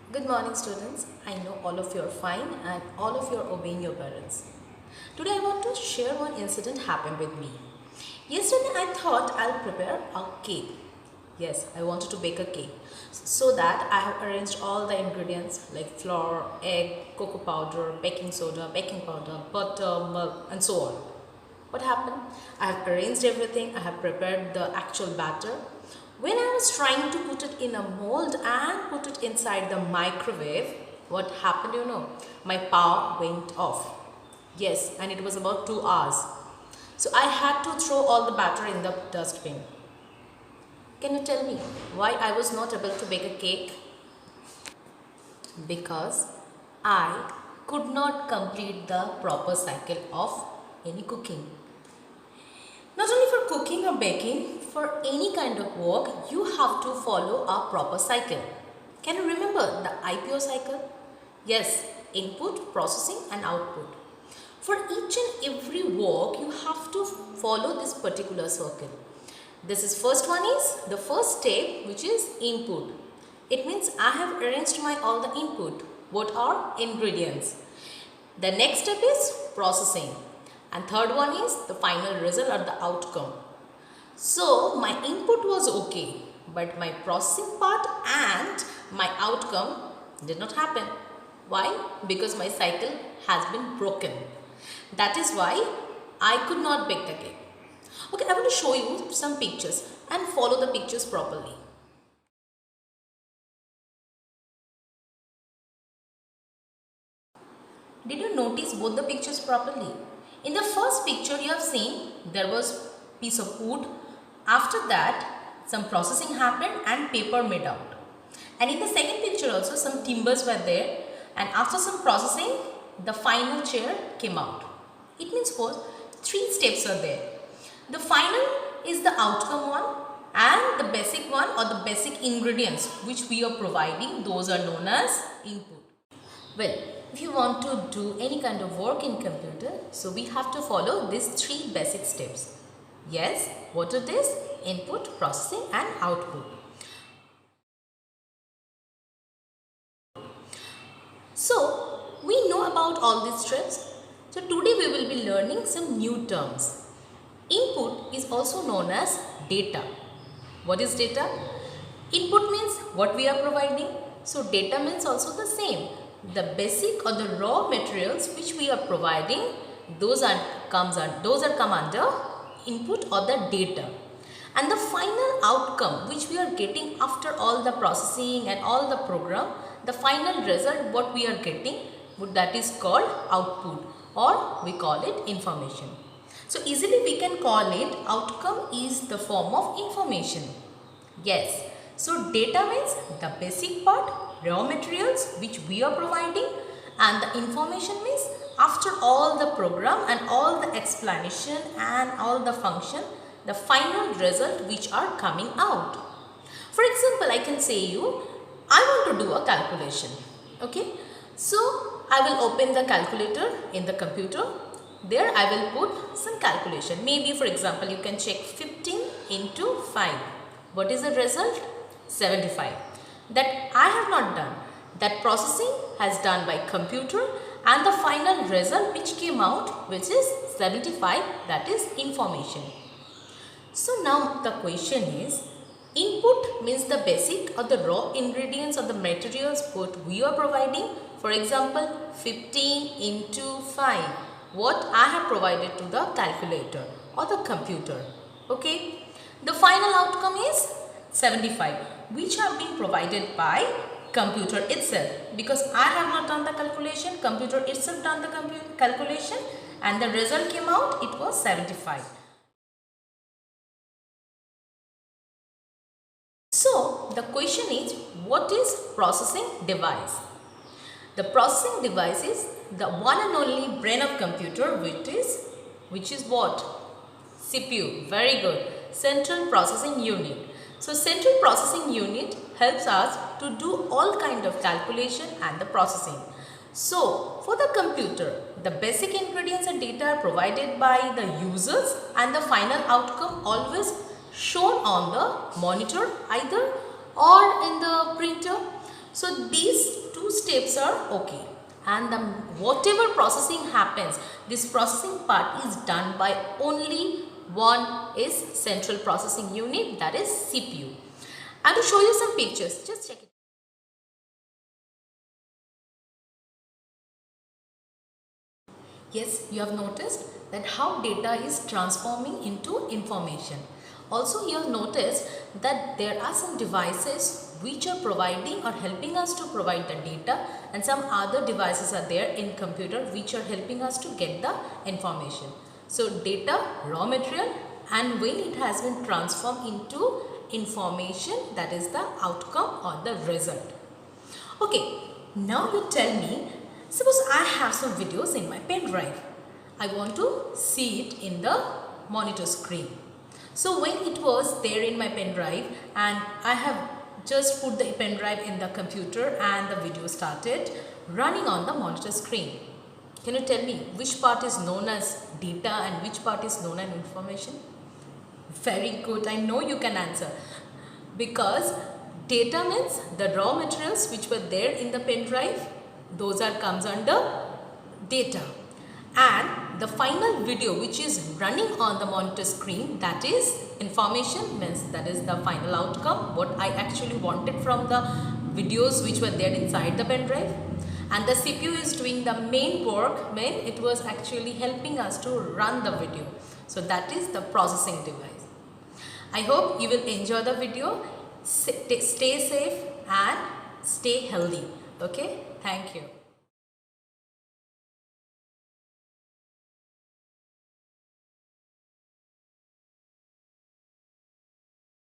Good morning, students. I know all of you are fine and all of you are obeying your parents. Today I want to share one incident happened with me. Yesterday I thought I'll prepare a cake. Yes, I wanted to bake a cake. So that I have arranged all the ingredients like flour, egg, cocoa powder, baking soda, baking powder, butter, milk and so on. What happened? I have arranged everything. I have prepared the actual batter. When I was trying to put it in a mold and put it inside the microwave, what happened you know? My power went off. Yes, and it was about 2 hours. So I had to throw all the batter in the dustbin. Can you tell me why I was not able to bake a cake? Because I could not complete the proper cycle of any cooking. Not only for cooking or baking, for any kind of work, you have to follow a proper cycle. Can you remember the IPO cycle? Yes, input, processing and output. For each and every work, you have to follow this particular circle. This is first one is the first step, which is input. It means I have arranged my all the input. What are ingredients? The next step is processing. And third one is the final result or the outcome. So my input was okay, but my processing part and my outcome did not happen. Why? Because my cycle has been broken. That is why I could not bake the cake. Okay, I want to show you some pictures and follow the pictures properly. Did you notice both the pictures properly? In the first picture you have seen there was piece of wood. After that some processing happened and paper made out. And in the second picture also some timbers were there, and after some processing the final chair came out. It means what? 3 steps are there. The final is the outcome one, and the basic one or the basic ingredients which we are providing, those are known as input. Well, if you want to do any kind of work in computer, so we have to follow these 3 basic steps. Yes, what it is? Input, processing and output. So, we know about all these steps. So, today we will be learning some new terms. Input is also known as data. What is data? Input means what we are providing. So, data means also the same. The basic or the raw materials which we are providing, those are come under input or the data. And the final outcome which we are getting after all the processing and all the program, the final result what we are getting, that is called output, or we call it information. So easily we can call it outcome is the form of information. Yes. So data means the basic part, raw materials which we are providing, and the information means after all the program and all the explanation and all the function, the final result which are coming out. For example, I can say you, I want to do a calculation. Okay. So I will open the calculator in the computer. There I will put some calculation. Maybe for example, you can check 15 into 5. What is the result? 75. That I have not done. That processing has done by computer, and the final result which came out, which is 75, that is information. So now the question is, input means the basic or the raw ingredients or the materials what we are providing. For example, 15 into 5. What I have provided to the calculator or the computer. Okay. The final outcome is 75, which have been provided by computer itself, because I have not done the calculation, computer itself done the calculation, and the result came out, it was 75. So the question is, what is processing device? The processing device is the one and only brain of computer, which is what? CPU. Very good. Central Processing Unit. So Central Processing Unit helps us to do all kind of calculation and the processing. So for the computer, the basic ingredients and data are provided by the users, and the final outcome always shown on the monitor either or in the printer. So these two steps are okay, and whatever processing happens, this processing part is done by only one is central processing unit, that is CPU. I will show you some pictures, just check it. Yes, you have noticed that how data is transforming into information. Also, you have noticed that there are some devices which are providing or helping us to provide the data, and some other devices are there in computer which are helping us to get the information. So, data, raw material, and when it has been transformed into information, that is the outcome or the result. Okay, now you tell me, suppose I have some videos in my pen drive. I want to see it in the monitor screen. So when it was there in my pen drive and I have just put the pen drive in the computer and the video started running on the monitor screen. Can you tell me which part is known as data and which part is known as information? Very good, I know you can answer, because data means the raw materials which were there in the pen drive, those are comes under data, and the final video which is running on the monitor screen, that is information, means that is the final outcome, what I actually wanted from the videos which were there inside the pen drive. And the CPU is doing the main work when it was actually helping us to run the video. So that is the processing device. I hope you will enjoy the video. Stay safe and stay healthy. Okay, thank you.